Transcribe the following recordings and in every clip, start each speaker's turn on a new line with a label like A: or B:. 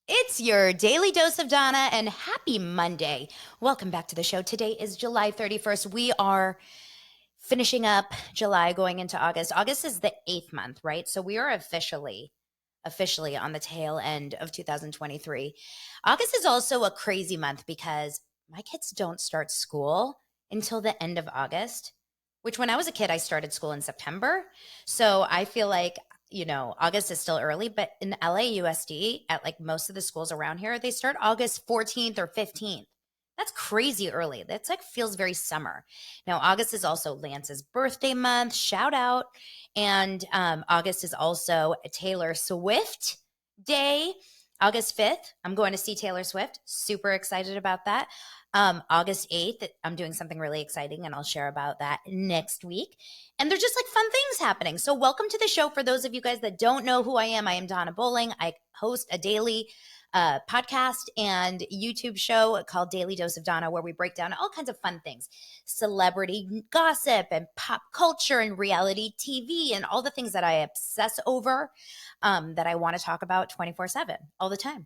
A: It's your daily dose of Donna, and happy Monday. Welcome back to the show. Today is July 31st. We are finishing up July, going into August. August is the 8th month, right? So we are officially on the tail end of 2023. August is also a crazy month because my kids don't start school until the end of August, which when I was a kid, I started school in September. So I feel like August is still early, but in LAUSD, at like most of the schools around here, they start August 14th or 15th. That's crazy early. That's like feels very summer. Now, August is also Lance's birthday month. Shout out. And August is also a Taylor Swift day. August 5th, I'm going to see Taylor Swift. Super excited about that. August 8th, I'm doing something really exciting, and I'll share about that next week. And they're just like fun things happening. So, welcome to the show. For those of you guys that don't know who I am Donna Bowling. I host a daily podcast and YouTube show called Daily Dose of Donna, where we break down all kinds of fun things, celebrity gossip and pop culture and reality TV and all the things that I obsess over, that I want to talk about 24/7 all the time.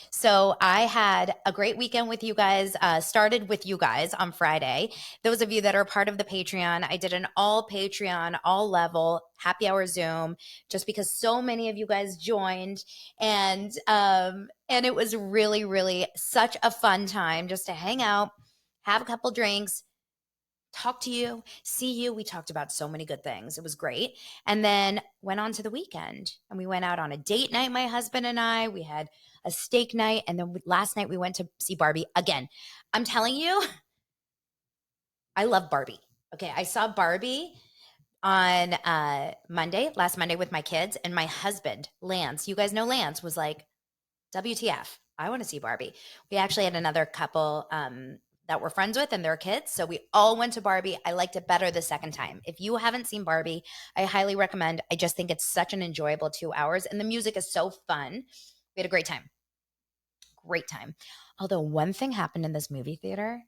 A: So I had a great weekend with you guys, started with you guys on Friday. Those of you that are part of the Patreon, I did an all Patreon, all level happy hour Zoom, just because so many of you guys joined. And it was really, really such a fun time just to hang out, have a couple drinks, talk to you, see you. We talked about so many good things. It was great. And then went on to the weekend, and we went out on a date night, my husband and I. We had a steak night. And then last night we went to see Barbie again. I'm telling you, I love Barbie. Okay. I saw Barbie on last Monday with my kids, and my husband, Lance, you guys know Lance, was like, WTF, I want to see Barbie. We actually had another couple that we're friends with and their kids. So we all went to Barbie. I liked it better the second time. If you haven't seen Barbie, I highly recommend. I just think it's such an enjoyable 2 hours, and the music is so fun. We had a great time. Great time. Although one thing happened in this movie theater,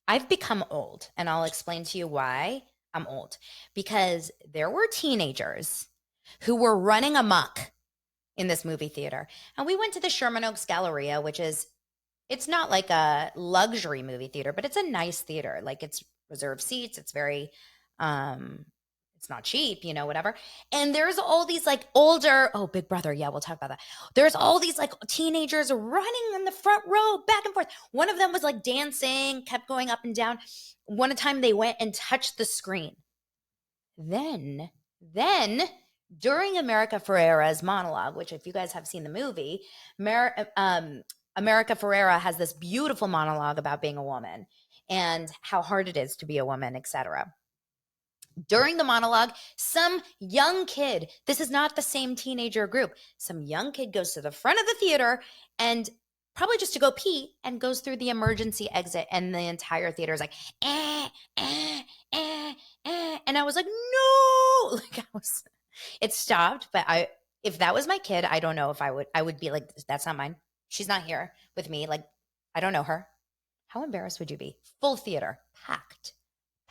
A: I've become old, and I'll explain to you why I'm old. Because there were teenagers who were running amok in this movie theater. And we went to the Sherman Oaks Galleria, it's not like a luxury movie theater, but it's a nice theater. Like, it's reserved seats. It's very, it's not cheap, whatever. And there's all these like older, oh, Big Brother. Yeah, we'll talk about that. There's all these like teenagers running in the front row back and forth. One of them was like dancing, kept going up and down. One time they went and touched the screen. Then during America Ferrera's monologue, which if you guys have seen the movie, America Ferrera has this beautiful monologue about being a woman and how hard it is to be a woman, etc. During the monologue, some young kid, this is not the same teenager group, some young kid goes to the front of the theater and probably just to go pee, and goes through the emergency exit, and the entire theater is like, eh, eh, eh, eh. And I was like, no, it stopped. But if that was my kid, I don't know if I would be like, that's not mine. She's not here with me. Like, I don't know her. How embarrassed would you be? Full theater, packed.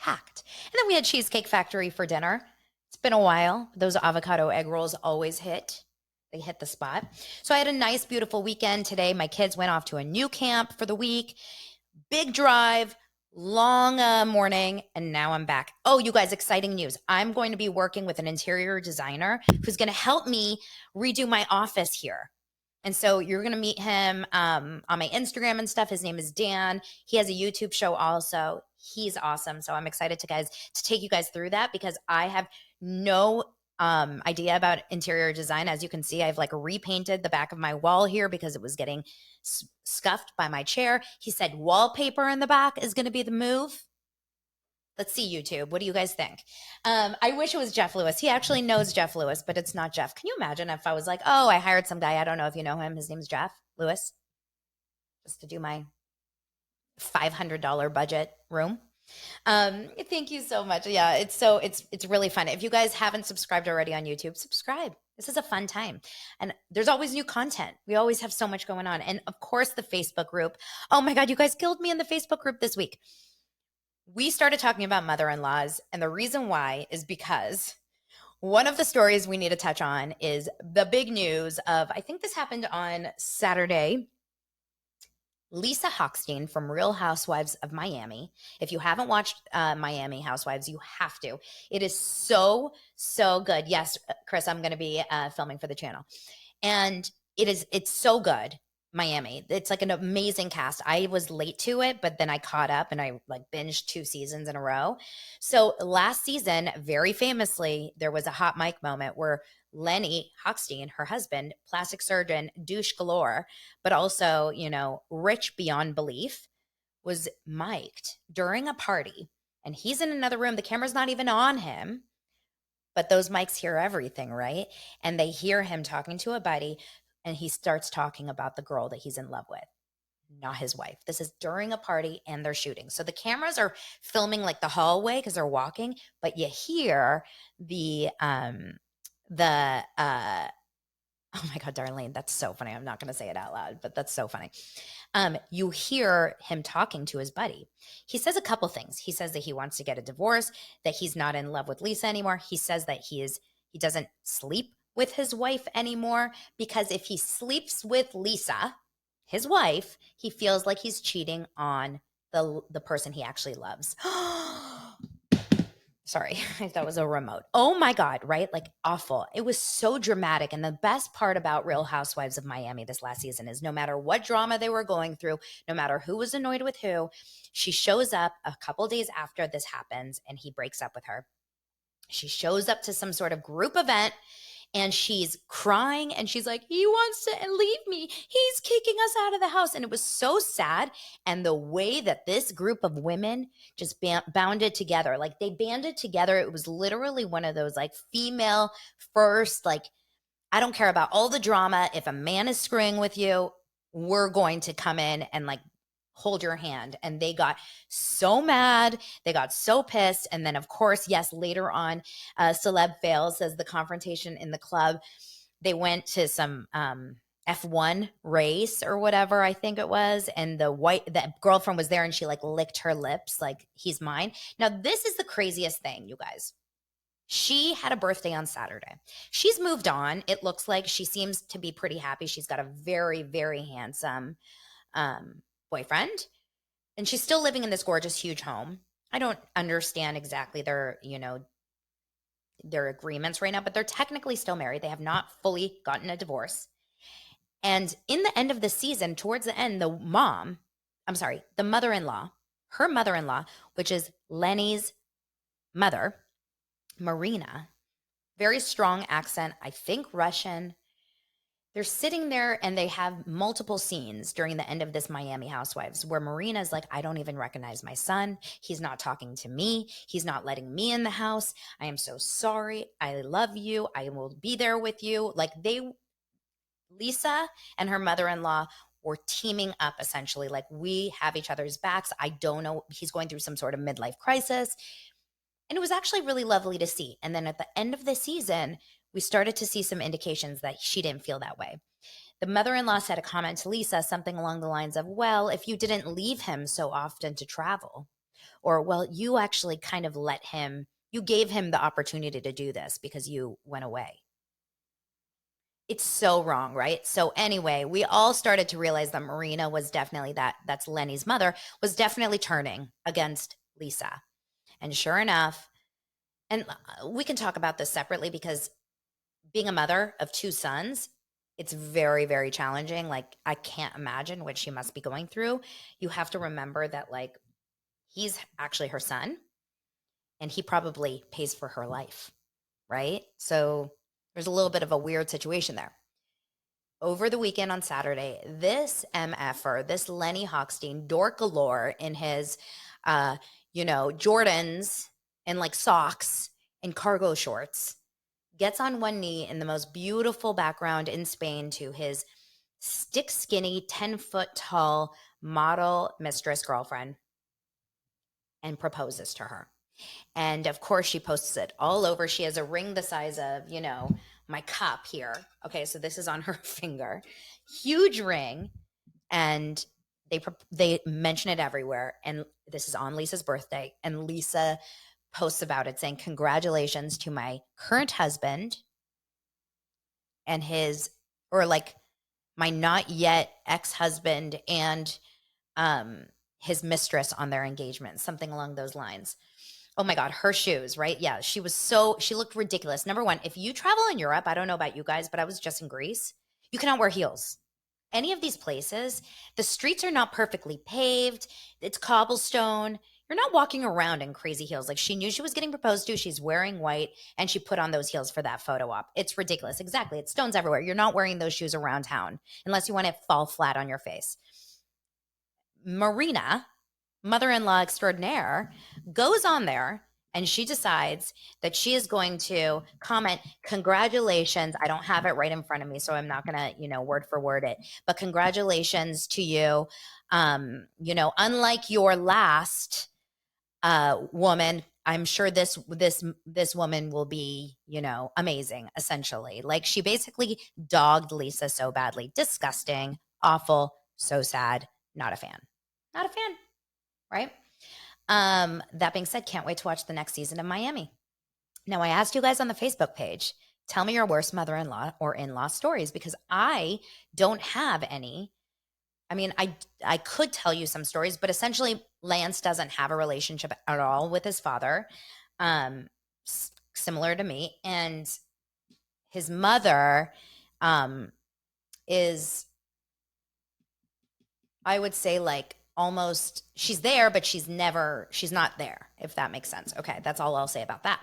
A: And then we had Cheesecake Factory for dinner. It's been a while. Those avocado egg rolls always hit. They hit the spot. So I had a nice, beautiful weekend today. My kids went off to a new camp for the week. Big drive, long morning, and now I'm back. Oh, you guys, exciting news. I'm going to be working with an interior designer who's going to help me redo my office here. And so you're going to meet him on my Instagram and stuff. His name is Dan. He has a YouTube show also. He's awesome. So I'm excited to take you guys through that, because I have no idea about interior design. As you can see, I've like repainted the back of my wall here because it was getting scuffed by my chair. He said wallpaper in the back is going to be the move. Let's see, YouTube. What do you guys think? I wish it was Jeff Lewis. He actually knows Jeff Lewis, but it's not Jeff. Can you imagine if I was like, oh, I hired some guy. I don't know if you know him. His name's Jeff Lewis, just to do my $500 budget room. Thank you so much. Yeah, it's really fun. If you guys haven't subscribed already on YouTube, subscribe. This is a fun time. And there's always new content. We always have so much going on. And of course, the Facebook group. Oh my God, you guys killed me in the Facebook group this week. We started talking about mother-in-laws, and the reason why is because One of the stories we need to touch on is the big news of, I think this happened on Saturday. Lisa Hochstein from Real Housewives of Miami. If you haven't watched Miami Housewives, you have to. It is so, so good. Yes, Chris, I'm going to be filming for the channel. And it's so good. Miami. It's like an amazing cast. I was late to it, but then I caught up and I like binged 2 seasons in a row. So last season, very famously, there was a hot mic moment where Lenny Hochstein, her husband, plastic surgeon, douche galore, but also, rich beyond belief, was mic'd during a party. And he's in another room. The camera's not even on him, but those mics hear everything, right? And they hear him talking to a buddy, and he starts talking about the girl that he's in love with, not his wife. This is during a party and they're shooting. So the cameras are filming like the hallway because they're walking, but you hear the oh my God, Darlene, that's so funny. I'm not going to say it out loud, but that's so funny. You hear him talking to his buddy. He says a couple things. He says that he wants to get a divorce, that he's not in love with Lisa anymore. He says that he doesn't sleep with his wife anymore because if he sleeps with Lisa, his wife, he feels like he's cheating on the person he actually loves. Sorry, that was a remote. Oh my God, right? Like awful. It was so dramatic. And the best part about Real Housewives of Miami this last season is no matter what drama they were going through, no matter who was annoyed with who, she shows up a couple days after this happens and he breaks up with her. She shows up to some sort of group event and she's crying and she's like, he wants to leave me. He's kicking us out of the house. And it was so sad. And the way that this group of women just bounded together, like they banded together. It was literally one of those like female first, like, I don't care about all the drama. If a man is screwing with you, we're going to come in and like hold your hand. And they got so mad. They got so pissed. And then, of course, yes, later on, Celeb Fails says the confrontation in the club, they went to some F1 race or whatever, I think it was. And the girlfriend was there and she like licked her lips like he's mine. Now, this is the craziest thing, you guys. She had a birthday on Saturday. She's moved on. It looks like she seems to be pretty happy. She's got a very, very handsome boyfriend. And she's still living in this gorgeous, huge home. I don't understand exactly their agreements right now, but they're technically still married. They have not fully gotten a divorce. And in the end of the season, towards the end, the mother-in-law, her mother-in-law, which is Lenny's mother, Marina, very strong accent, I think Russian. They're sitting there and they have multiple scenes during the end of this Miami Housewives where Marina's like, I don't even recognize my son. He's not talking to me. He's not letting me in the house. I am so sorry. I love you. I will be there with you. Like Lisa and her mother-in-law were teaming up essentially. Like we have each other's backs. I don't know. He's going through some sort of midlife crisis. And it was actually really lovely to see. And then at the end of the season, we started to see some indications that she didn't feel that way. The mother-in-law said a comment to Lisa, something along the lines of, well, if you didn't leave him so often to travel, or, well, you actually kind of you gave him the opportunity to do this because you went away. It's so wrong, right? So anyway, we all started to realize that Marina was definitely that's Lenny's mother, was definitely turning against Lisa. And sure enough, and we can talk about this separately because being a mother of 2 sons, it's very, very challenging. Like I can't imagine what she must be going through. You have to remember that like he's actually her son and he probably pays for her life, right? So there's a little bit of a weird situation there. Over the weekend on Saturday, this MFer, this Lenny Hochstein, dork galore in his, Jordans and like socks and cargo shorts, gets on one knee in the most beautiful background in Spain to his stick skinny, 10-foot tall model mistress girlfriend and proposes to her. And of course, she posts it all over. She has a ring the size of, my cup here. Okay, so this is on her finger. Huge ring. And they mention it everywhere. And this is on Lisa's birthday. And Lisa posts about it saying, congratulations to my current husband and his, or like my not yet ex-husband and his mistress on their engagement, something along those lines. Oh my God, her shoes, right? Yeah, she looked ridiculous. Number one, if you travel in Europe, I don't know about you guys, but I was just in Greece, you cannot wear heels. Any of these places, the streets are not perfectly paved. It's cobblestone. You're not walking around in crazy heels. Like, she knew she was getting proposed to. She's wearing white and she put on those heels for that photo op. It's ridiculous. Exactly. It's stones everywhere. You're not wearing those shoes around town unless you want to fall flat on your face. Marina, mother-in-law extraordinaire, goes on there and she decides that she is going to comment, congratulations. I don't have it right in front of me, so I'm not going to, word for word it, but congratulations to you. Unlike your last woman, I'm sure this woman will be, amazing, essentially. Like, she basically dogged Lisa so badly. Disgusting, awful, so sad. Not a fan. Not a fan, right? That being said, can't wait to watch the next season of Miami. Now, I asked you guys on the Facebook page, tell me your worst mother-in-law or in-law stories, because I don't have any. I mean, I could tell you some stories, but essentially Lance doesn't have a relationship at all with his father, similar to me. And his mother is, I would say, like, almost, she's there, but she's not there, if that makes sense. Okay, that's all I'll say about that.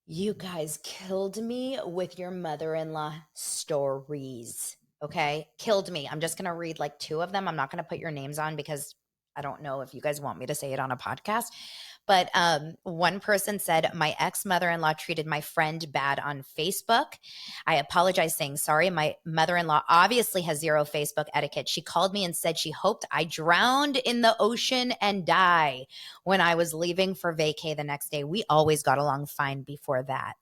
A: You guys killed me with your mother-in-law stories. Okay, killed me. I'm just going to read like two of them. I'm not going to put your names on because I don't know if you guys want me to say it on a podcast. But one person said, my ex-mother-in-law treated my friend bad on Facebook. I apologize saying sorry. My mother-in-law obviously has zero Facebook etiquette. She called me and said she hoped I drowned in the ocean and die when I was leaving for vacay the next day. We always got along fine before that.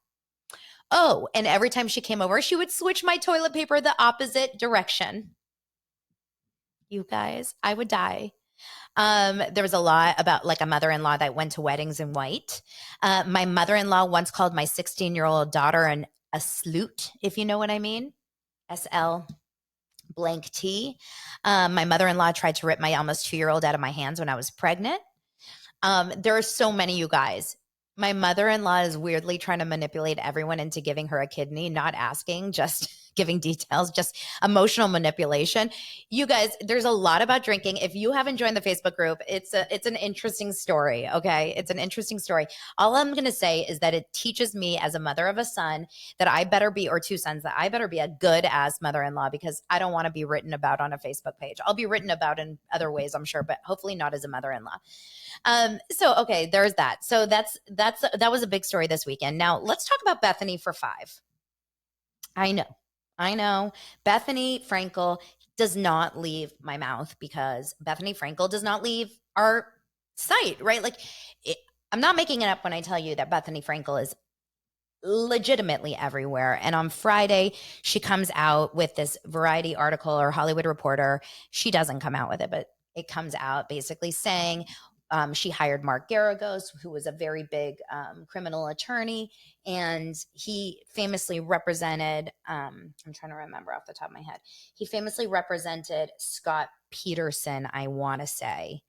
A: Oh, and every time she came over, she would switch my toilet paper the opposite direction. You guys, I would die. There was a lot about like a mother-in-law that went to weddings in white. My mother-in-law once called my 16-year-old daughter a sloot, if you know what I mean. SL blank T. My mother-in-law tried to rip my almost 2-year-old out of my hands when I was pregnant. There are so many, you guys. My mother-in-law is weirdly trying to manipulate everyone into giving her a kidney, not asking, just giving details, just emotional manipulation. You guys, there's a lot about drinking. If you haven't joined the Facebook group, it's an interesting story, okay? It's an interesting story. All I'm going to say is that it teaches me as a mother of a son that I better be, or two sons, that I better be a good ass mother-in-law, because I don't want to be written about on a Facebook page. I'll be written about in other ways, I'm sure, but hopefully not as a mother-in-law. So okay, there's that. So that was a big story this weekend. Now let's talk about Bethenny for 5. I know. Bethenny Frankel does not leave my mouth because Bethenny Frankel does not leave our site, right? Like, I'm not making it up when I tell you that Bethenny Frankel is legitimately everywhere. And on Friday, she comes out with this Variety article, or Hollywood Reporter. She doesn't come out with it, but it comes out basically saying she hired Mark Garagos, who was a very big criminal attorney, and he famously represented, I'm trying to remember off the top of my head, he famously represented Scott Peterson, I want to say,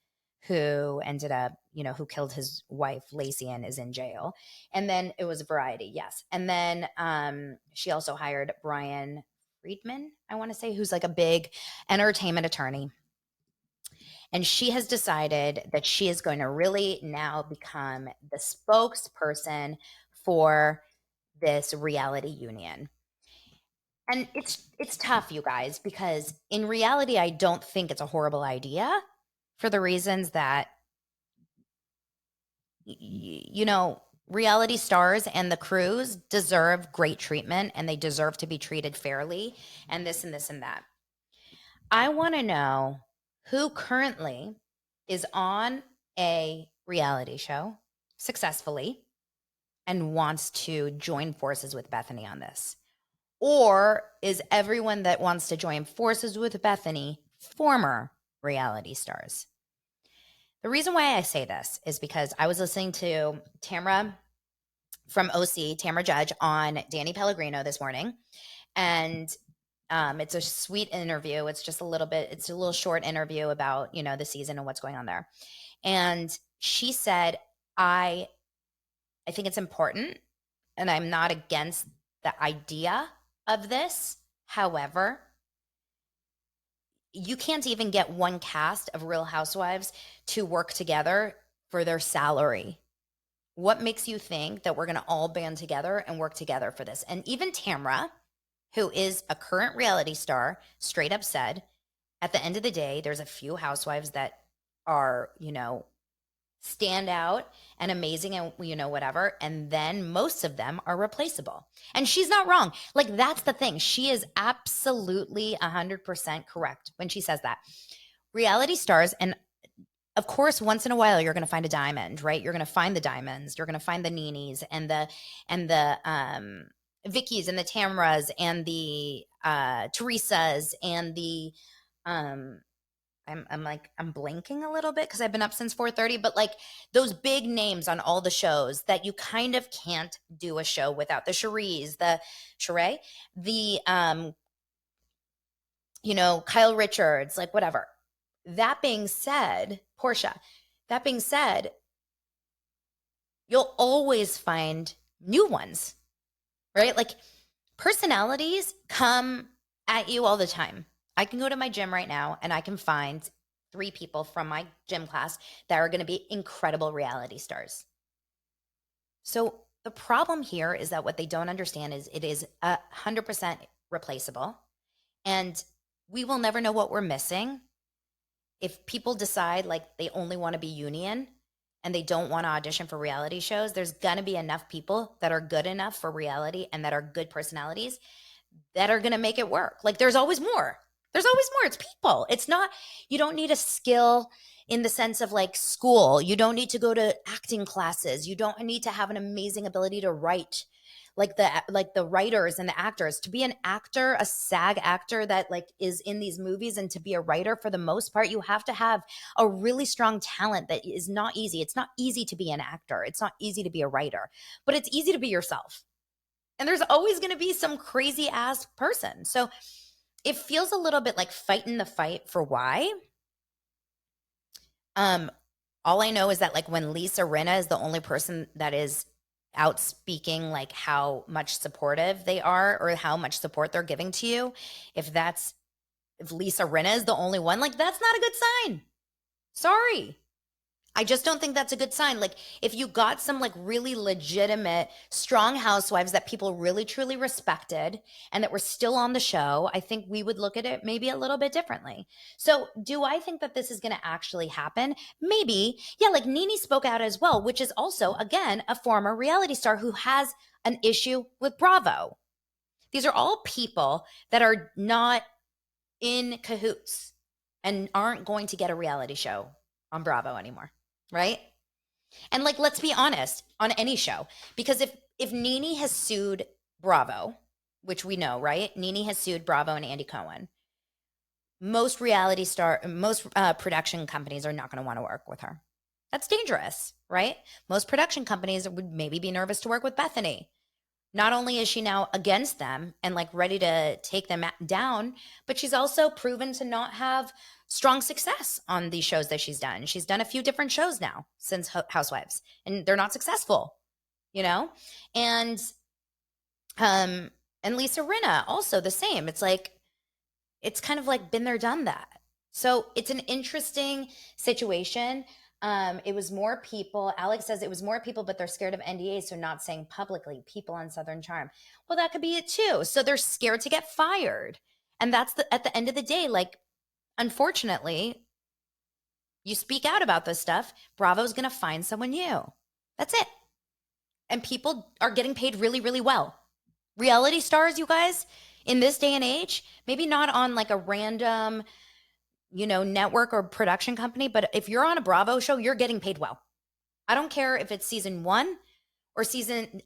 A: who ended up, who killed his wife, Lacey, and is in jail. And then it was Variety, yes. And then she also hired Brian Friedman, I want to say, who's like a big entertainment attorney. And she has decided that she is going to really now become the spokesperson for this reality union. And it's tough, you guys, because in reality, I don't think it's a horrible idea, for the reasons that, reality stars and the crews deserve great treatment, and they deserve to be treated fairly, and this and this and that. I want to know who currently is on a reality show successfully and wants to join forces with Bethenny on this. Or is everyone that wants to join forces with Bethenny former reality stars? The reason why I say this is because I was listening to Tamra from OC, Tamra Judge, on Danny Pellegrino this morning. And it's a sweet interview. It's just a little short interview about, the season and what's going on there. And she said, I think it's important, and I'm not against the idea of this. However, you can't even get one cast of Real Housewives to work together for their salary. What makes you think that we're going to all band together and work together for this? And even Tamra, who is a current reality star, straight up said, at the end of the day, there's a few housewives that are, stand out and amazing and, whatever. And then most of them are replaceable. And she's not wrong. Like, that's the thing. She is absolutely 100% correct when she says that. Reality stars, and of course, once in a while, you're going to find a diamond, right? You're going to find the diamonds. You're going to find the Nenes and the Vickies and the Tamras and the Teresas and the I'm blinking a little bit because I've been up since 4:30, but like those big names on all the shows that you kind of can't do a show without. The Cherise, the Kyle Richards, like whatever. That being said, Portia, you'll always find new ones, right? Like, personalities come at you all the time. I can go to my gym right now and I can find 3 people from my gym class that are going to be incredible reality stars. So the problem here is that what they don't understand is it is 100% replaceable, and we will never know what we're missing. If people decide like they only want to be union and they don't want to audition for reality shows, there's going to be enough people that are good enough for reality and that are good personalities that are going to make it work. Like, there's always more. It's people. It's not, you don't need a skill in the sense of like school. You don't need to go to acting classes. You don't need to have an amazing ability to write, like the writers and the actors. To be an actor, a SAG actor that like is in these movies, and to be a writer, for the most part, you have to have a really strong talent that is not easy. It's not easy to be an actor. It's not easy to be a writer, but it's easy to be yourself. And there's always going to be some crazy ass person. So it feels a little bit like fighting the fight for why. All I know is that like when Lisa Rinna is the only person that is out speaking like how much supportive they are or how much support they're giving to you, if Lisa Rinna is the only one, like, that's not a good sign. Sorry. I just don't think that's a good sign. Like, if you got some like really legitimate, strong housewives that people really truly respected and that were still on the show, I think we would look at it maybe a little bit differently. So do I think that this is going to actually happen? Maybe. Yeah, like Nene spoke out as well, which is also, again, a former reality star who has an issue with Bravo. These are all people that are not in cahoots and aren't going to get a reality show on Bravo anymore. Right? And like, let's be honest, on any show, because if Nene has sued Bravo, which we know, right? Nene has sued Bravo and Andy Cohen. Most production companies are not going to want to work with her. That's dangerous, right? Most production companies would maybe be nervous to work with Bethenny. Not only is she now against them and like ready to take them down, but she's also proven to not have strong success on these shows that she's done. She's done a few different shows now since Housewives, and they're not successful, And Lisa Rinna also the same. It's like, it's kind of like been there, done that. So it's an interesting situation. It was more people. Alex says it was more people, but they're scared of NDAs, so not saying publicly. People on Southern Charm. Well, that could be it too. So they're scared to get fired. And that's at the end of the day, like, unfortunately, you speak out about this stuff, Bravo's going to find someone new. That's it. And people are getting paid really, really well. Reality stars, you guys, in this day and age, maybe not on like a random network or production company, but if you're on a Bravo show, you're getting paid well. I don't care if it's season 1 or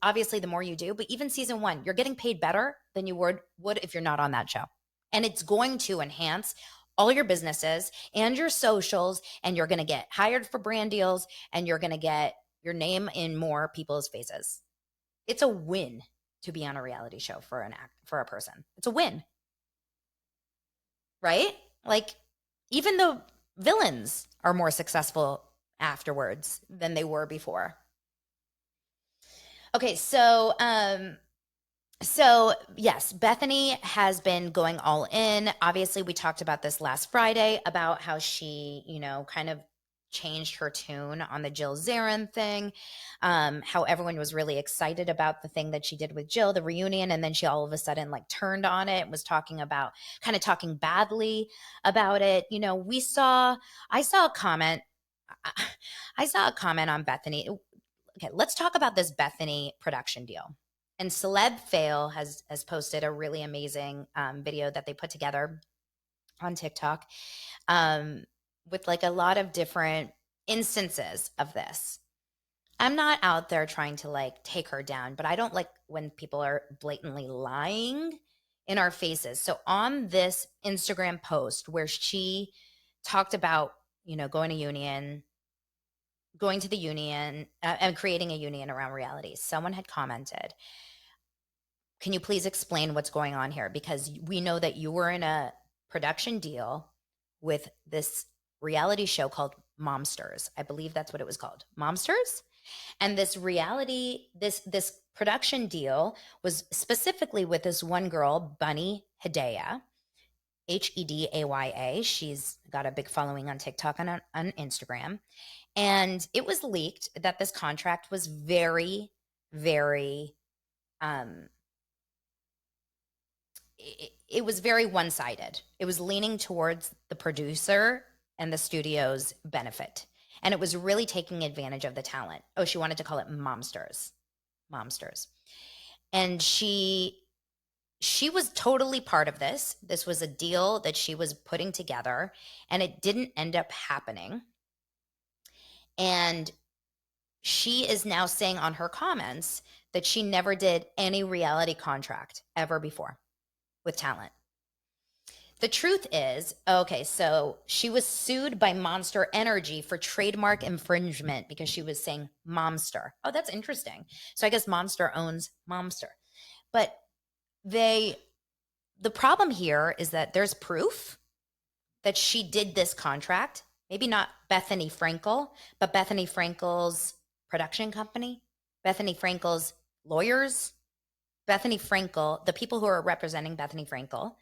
A: obviously the more you do, but even season 1, you're getting paid better than you would if you're not on that show. And it's going to enhance all your businesses and your socials, and you're going to get hired for brand deals, and you're going to get your name in more people's faces. It's a win to be on a reality show for a person. It's a win. Right? Like, even the villains are more successful afterwards than they were before. Okay, so yes, Bethenny has been going all in. Obviously, we talked about this last Friday about how she, kind of changed her tune on the Jill Zarin thing. How everyone was really excited about the thing that she did with Jill, the reunion, and then she all of a sudden like turned on it and was talking badly about it. I saw a comment. I saw a comment on Bethenny. Okay, let's talk about this Bethenny production deal. And Celeb Fail has posted a really amazing video that they put together on TikTok with like a lot of different instances of this. I'm not out there trying to like take her down, but I don't like when people are blatantly lying in our faces. So on this Instagram post where she talked about, going to the union and creating a union around reality, someone had commented, can you please explain what's going on here? Because we know that you were in a production deal with this reality show called Momsters. I believe that's what it was called, Momsters. And this production deal was specifically with this one girl, Bunny Hedaya, Hedaya. She's got a big following on TikTok and on Instagram. And it was leaked that this contract was very, very, it was very one-sided. It was leaning towards the producer and the studio's benefit. And it was really taking advantage of the talent. Oh, she wanted to call it Momsters. And she was totally part of this. This was a deal that she was putting together, and it didn't end up happening. And she is now saying on her comments that she never did any reality contract ever before with talent. The truth is, okay, so she was sued by Monster Energy for trademark infringement because she was saying Momster. Oh, that's interesting. So I guess Monster owns Momster. But the problem here is that there's proof that she did this contract. Maybe not Bethenny Frankel, but Bethenny Frankel's production company, Bethenny Frankel's lawyers, Bethenny Frankel, the people who are representing Bethenny Frankel,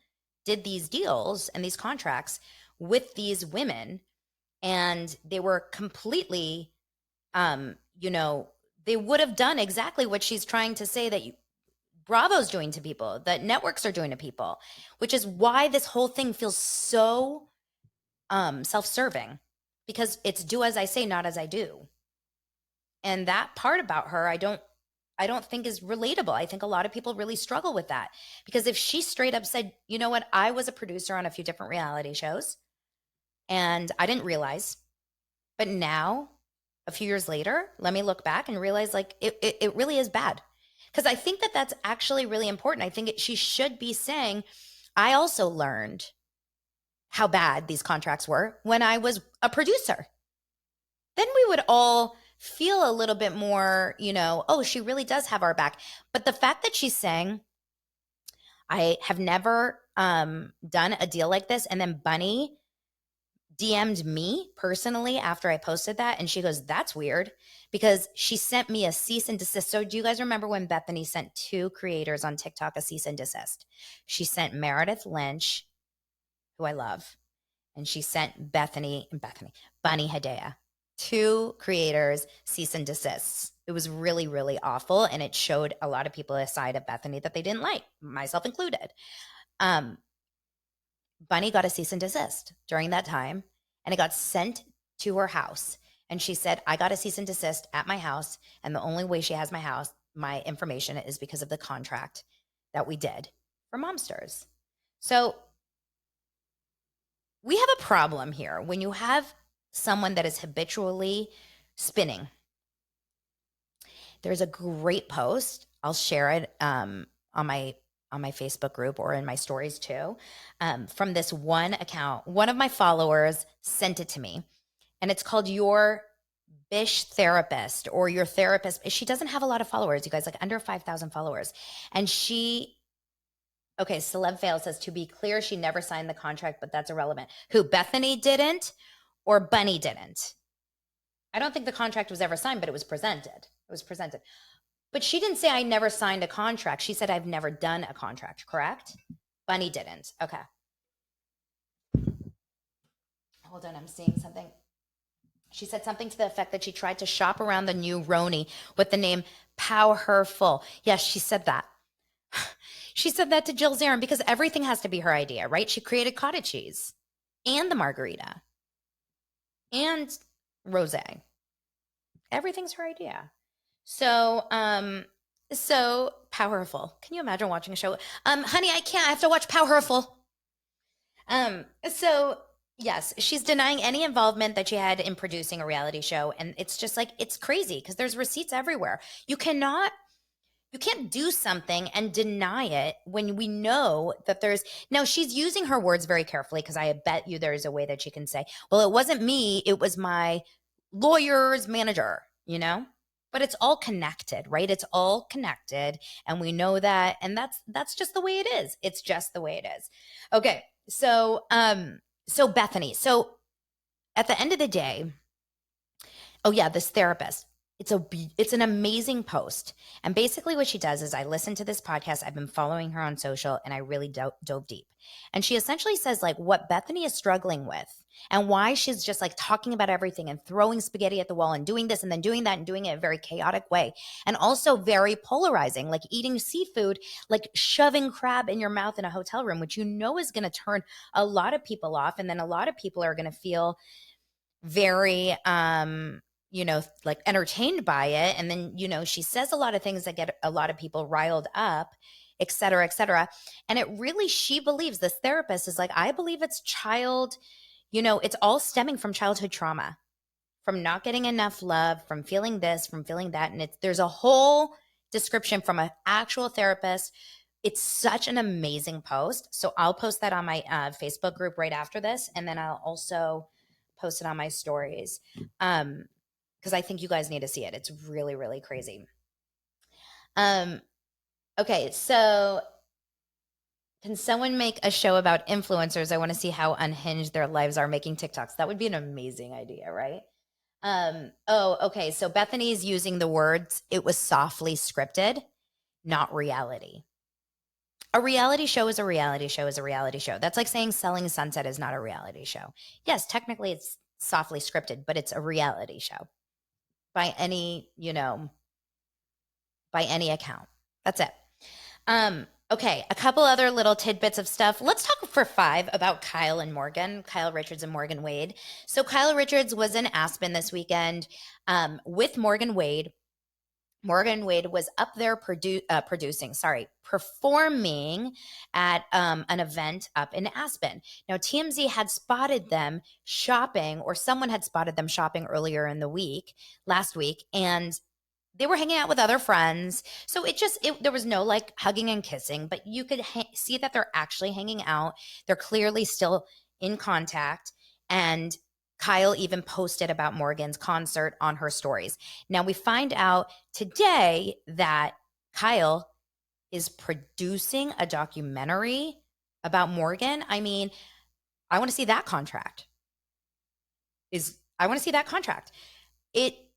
A: did these deals and these contracts with these women, and they were completely, they would have done exactly what she's trying to say that Bravo's doing to people, that networks are doing to people, which is why this whole thing feels so self-serving, because it's do as I say, not as I do. And that part about her, I don't think is relatable. I think a lot of people really struggle with that, because if she straight up said, you know what, I was a producer on a few different reality shows and I didn't realize, but now a few years later, let me look back and realize like it really is bad. Because I think that that's actually really important. I think she should be saying, I also learned how bad these contracts were when I was a producer. Then we would all feel a little bit more, oh, she really does have our back. But the fact that she's saying, I have never done a deal like this, and then Bunny DM'd me personally after I posted that, and she goes, that's weird, because she sent me a cease and desist. So do you guys remember when Bethenny sent 2 creators on TikTok a cease and desist? She sent Meredith Lynch, who I love, and she sent Bunny Hedaya. 2 creators cease and desists. It was really, really awful, and it showed a lot of people a side of Bethenny that they didn't like, myself included. Bunny got a cease and desist during that time, and it got sent to her house. And she said, I got a cease and desist at my house, and the only way she has my information, is because of the contract that we did for Momsters. So we have a problem here when you have someone that is habitually spinning. There's a great post. I'll share it on on my Facebook group or in my stories too, from this one account. One of my followers sent it to me, and it's called Your Bish Therapist, or Your Therapist. She doesn't have a lot of followers, you guys, like under 5,000 followers. And okay, Celeb Fail says, to be clear, she never signed the contract, but that's irrelevant. Who, Bethenny didn't or Bunny didn't? I don't think the contract was ever signed, but it was presented. It was presented. But she didn't say I never signed a contract. She said I've never done a contract, correct? Bunny didn't. Okay. Hold on, I'm seeing something. She said something to the effect that she tried to shop around the new Roni with the name Powerful. Yes, she said that. She said that to Jill Zarin because everything has to be her idea, right? She created cottage cheese and the margarita and rosé. Everything's her idea. So Powerful. Can you imagine watching a show? Honey, I can't. I have to watch Powerful. So yes, she's denying any involvement that she had in producing a reality show, and it's just like, it's crazy because there's receipts everywhere. You can't do something and deny it when we know that there's. Now, she's using her words very carefully, because I bet you there's a way that she can say, well, it wasn't me, it was my lawyer's manager, but it's all connected, right? It's all connected, and we know that, and that's just the way it is. It's just the way it is. Okay, so Bethenny, so at the end of the day, oh yeah, this therapist, it's an amazing post. And basically what she does is, I listened to this podcast, I've been following her on social, and I really dove deep. And she essentially says, like, what Bethenny is struggling with and why she's just like talking about everything and throwing spaghetti at the wall and doing this and then doing that and doing it in a very chaotic way. And also very polarizing, like eating seafood, like shoving crab in your mouth in a hotel room, which is going to turn a lot of people off. And then a lot of people are going to feel very like entertained by it. And then she says a lot of things that get a lot of people riled up, et cetera, et cetera. And it really, she believes, this therapist is like, I believe it's it's all stemming from childhood trauma, from not getting enough love, from feeling this, from feeling that. And there's a whole description from an actual therapist. It's such an amazing post. So I'll post that on my Facebook group right after this. And then I'll also post it on my stories, because I think you guys need to see it. It's really, really crazy. Okay, so can someone make a show about influencers? I want to see how unhinged their lives are making TikToks. That would be an amazing idea, right? Okay. So Bethenny's using the words, it was softly scripted, not reality. A reality show is a reality show is a reality show. That's like saying Selling Sunset is not a reality show. Yes, technically it's softly scripted, but it's a reality show by any account. That's it. Okay, a couple other little tidbits of stuff. Let's talk for 5 about Kyle Richards and Morgan Wade. So Kyle Richards was in Aspen this weekend with Morgan Wade. Morgan Wade was up there performing at an event up in Aspen. Now, TMZ had spotted them shopping, or someone had spotted them shopping earlier in the last week, and they were hanging out with other friends. So there was no like hugging and kissing, but you could see that they're actually hanging out. They're clearly still in contact. And Kyle even posted about Morgan's concert on her stories. Now we find out today that Kyle is producing a documentary about Morgan. I mean, I want to see that contract. It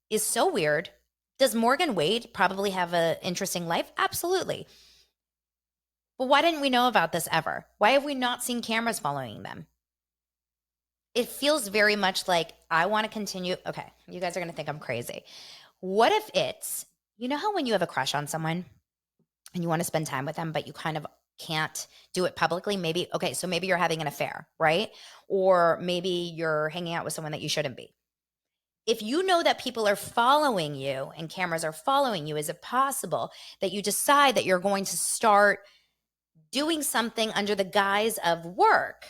A: is so weird. Does Morgan Wade probably have an interesting life? Absolutely. But why didn't we know about this ever? Why have we not seen cameras following them? It feels very much like I want to continue. Okay, you guys are going to think I'm crazy. What if it's, how when you have a crush on someone and you want to spend time with them, but you kind of can't do it publicly? Maybe you're having an affair, right? Or maybe you're hanging out with someone that you shouldn't be. If you know that people are following you and cameras are following you, is it possible that you decide that you're going to start doing something under the guise of work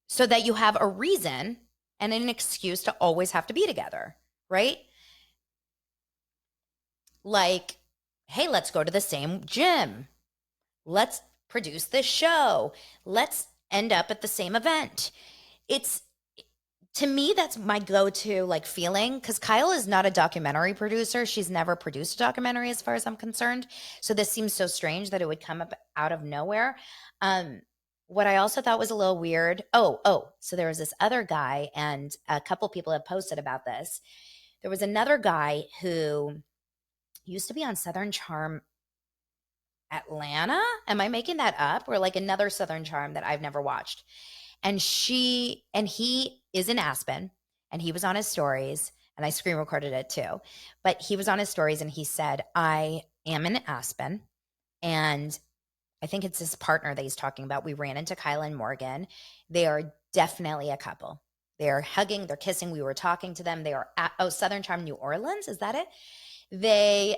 A: so that you have a reason and an excuse to always have to be together, right? Like, hey, let's go to the same gym. Let's produce this show. Let's end up at the same event. It's to me that's my go-to like feeling because Kyle is not a documentary producer. She's never produced a documentary as far as I'm concerned. So this seems so strange that it would come up out of nowhere. Um, what I also thought was a little weird. So there was this other guy, and a couple people have posted about this. There was another guy who used to be on Southern Charm Atlanta. Am I making that up? Or like another Southern Charm that I've never watched. And he is in Aspen, and he was on his stories, and I screen recorded it too. But he was on his stories and he said, I am in Aspen, and I think it's his partner that he's talking about. We ran into Kyle and Morgan. They are definitely a couple. They are hugging, they're kissing. We were talking to them. They are at Southern Charm New Orleans. Is that it? They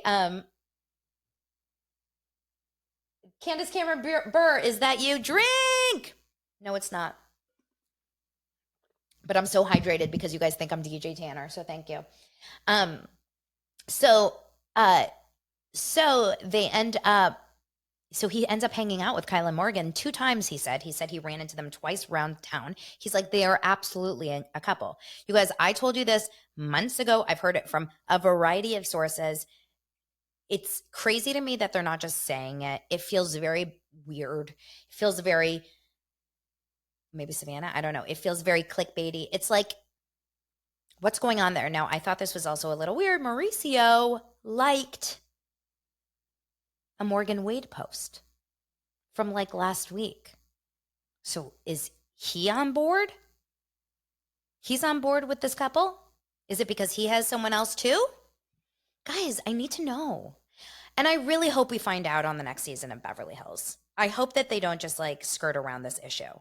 A: Candace Cameron Burr, is that you? Drink. No, it's not. But I'm so hydrated because you guys think I'm DJ Tanner, so thank you. Um, so uh, so they end up. So he ends up hanging out with Kyle and Morgan 2 times. He said he ran into them twice around town. He's like, they are absolutely a couple. You guys, I told you this months ago. I've heard it from a variety of sources. It's crazy to me that they're not just saying it. It feels very weird. It feels very, maybe Savannah, I don't know. It feels very clickbaity. It's like, what's going on there? Now, I thought this was also a little weird. Mauricio liked a Morgan Wade post from like last week. So is he on board? He's on board with this couple? Is it because he has someone else too? Guys, I need to know. And I really hope we find out on the next season of Beverly Hills. I hope that they don't just like skirt around this issue.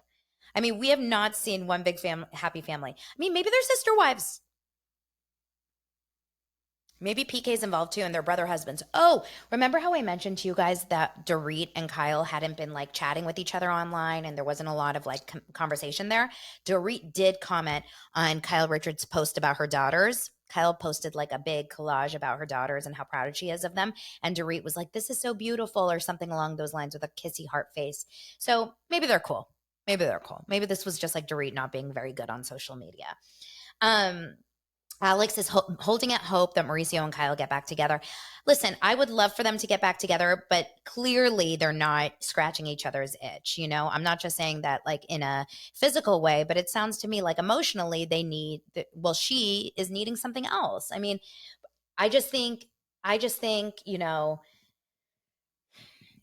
A: I mean, we have not seen one big happy family. I mean, maybe they're sister wives. Maybe PK's involved too, and their brother husbands. Oh, remember how I mentioned to you guys that Dorit and Kyle hadn't been like chatting with each other online, and there wasn't a lot of like conversation there? Dorit did comment on Kyle Richards' post about her daughters. Kyle posted like a big collage about her daughters and how proud she is of them. And Dorit was like, this is so beautiful, or something along those lines with a kissy heart face. So maybe they're cool. Maybe they're cool. Maybe this was just like Dorit not being very good on social media. Alex is holding out hope that Mauricio and Kyle get back together. Listen, I would love for them to get back together, but clearly they're not scratching each other's itch. You know, I'm not just saying that like in a physical way, but it sounds to me like emotionally they need, well, she is needing something else. I mean, I just think, you know,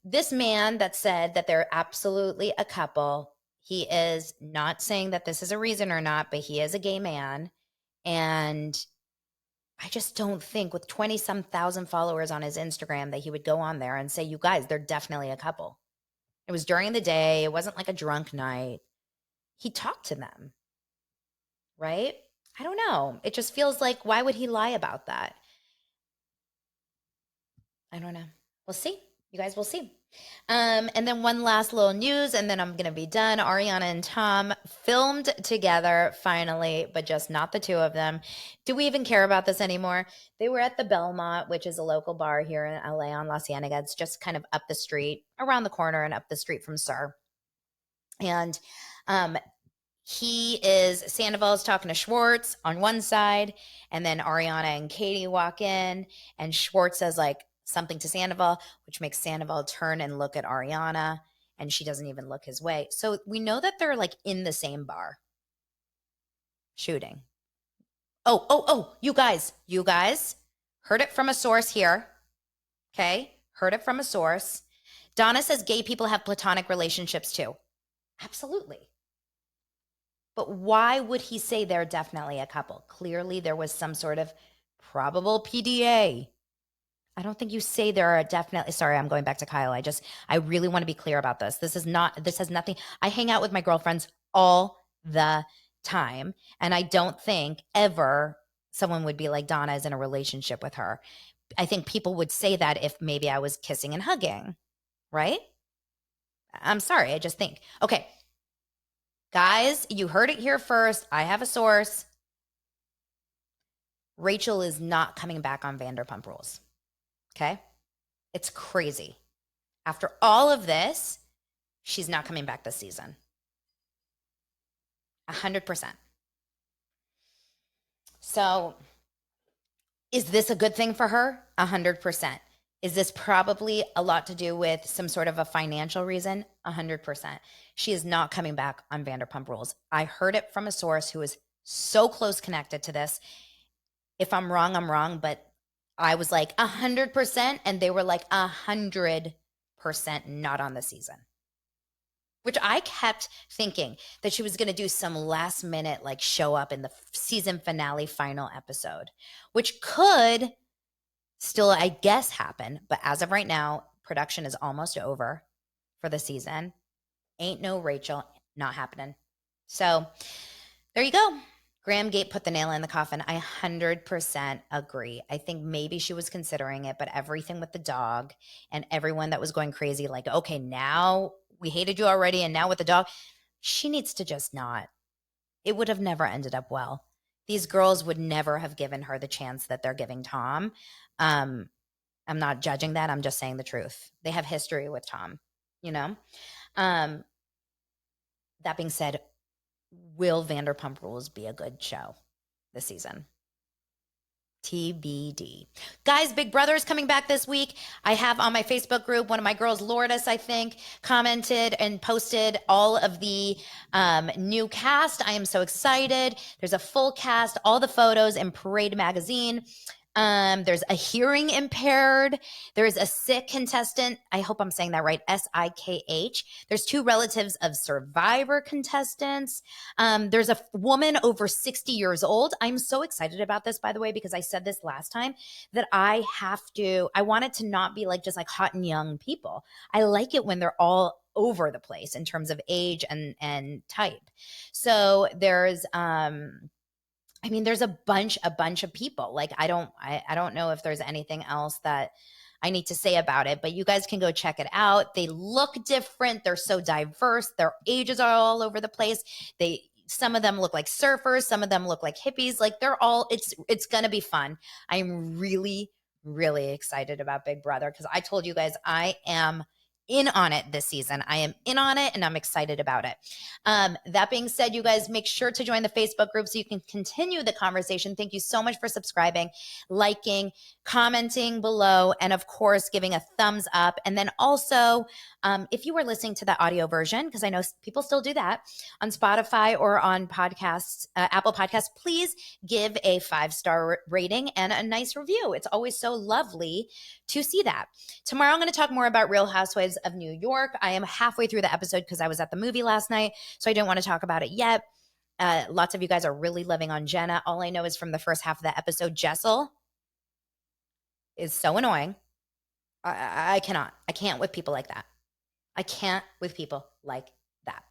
A: this man that said that they're absolutely a couple, he is not saying that this is a reason or not, but he is a gay man. And I just don't think with 20 some thousand followers on his Instagram that he would go on there and say, you guys, they're definitely a couple. It was during the day. It wasn't like a drunk night. He talked to them, right? I don't know. It just feels like, why would he lie about that? I don't know. We'll see. You guys will see. And then one last little news, and then I'm going to be done. Ariana and Tom filmed together finally, but just not the two of them. Do we even care about this anymore? They were at the Belmont, which is a local bar here in LA on La Cienega. It's just kind of up the street, around the corner and up the street from SUR. And Sandoval's talking to Schwartz on one side, and then Ariana and Katie walk in, and Schwartz says like something to Sandoval, which makes Sandoval turn and look at Ariana, and she doesn't even look his way. So we know that they're like in the same bar shooting. Oh, you guys heard it from a source here. Okay. Heard it from a source. Donna says gay people have platonic relationships too. Absolutely. But why would he say they're definitely a couple? Clearly, there was some sort of probable PDA. I don't think you say there are definitely, sorry, I'm going back to Kyle. I really want to be clear about this. This has nothing. I hang out with my girlfriends all the time, and I don't think ever someone would be like, Donna is in a relationship with her. I think people would say that if maybe I was kissing and hugging, right? I'm sorry. I just think, okay, guys, you heard it here first. I have a source. Rachel is not coming back on Vanderpump Rules. Okay? It's crazy. After all of this, she's not coming back this season. 100%. So is this a good thing for her? 100%. Is this probably a lot to do with some sort of a financial reason? 100%. She is not coming back on Vanderpump Rules. I heard it from a source who is so close connected to this. If I'm wrong, I'm wrong, but I was like 100%, and they were like 100% not on the season. Which I kept thinking that she was going to do some last minute, like show up in the season finale final episode, which could still, I guess, happen. But as of right now, production is almost over for the season. Ain't no Rachel, not happening. So there you go. Graham Gate put the nail in the coffin. I 100% agree. I think maybe she was considering it, but everything with the dog and everyone that was going crazy, like, okay, now we hated you already, and now with the dog, she needs to just not. It would have never ended up well. These girls would never have given her the chance that they're giving Tom. I'm not judging that. I'm just saying the truth. They have history with Tom, you know? That being said, will Vanderpump Rules be a good show this season? TBD. Guys, Big Brother is coming back this week. I have on my Facebook group, one of my girls, Lourdes, I think, commented and posted all of the new cast. I am so excited. There's a full cast, all the photos in Parade magazine. There's a hearing impaired. There's a sick contestant. I hope I'm saying that right. SIKH. There's 2 relatives of survivor contestants. There's a woman over 60 years old. I'm so excited about this, by the way, because I said this last time that I want it to not be like just like hot and young people. I like it when they're all over the place in terms of age and type. So there's there's a bunch of people. Like I don't know if there's anything else that I need to say about it, but you guys can go check it out. They look different. They're so diverse. Their ages are all over the place. Some of them look like surfers. Some of them look like hippies. Like it's going to be fun. I'm really, really excited about Big Brother because I told you guys I am in on it this season. I am in on it and I'm excited about it. That being said, you guys make sure to join the Facebook group so you can continue the conversation. Thank you so much for subscribing, liking, commenting below, and of course, giving a thumbs up. And then also, if you were listening to the audio version, because I know people still do that on Spotify or on podcasts, Apple Podcasts, please give a 5-star rating and a nice review. It's always so lovely to see that. Tomorrow, I'm going to talk more about Real Housewives of New York. I am halfway through the episode because I was at the movie last night, so I didn't want to talk about it yet. Lots of you guys are really loving on Jenna. All I know is from the first half of the episode, Jessel is so annoying. I can't with people like that. I can't with people like that.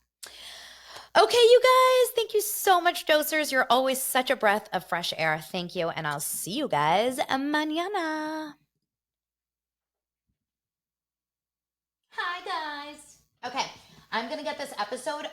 A: Okay, you guys, thank you so much, dosers. You're always such a breath of fresh air. Thank you, and I'll see you guys mañana. Hi, guys. Okay, I'm going to get this episode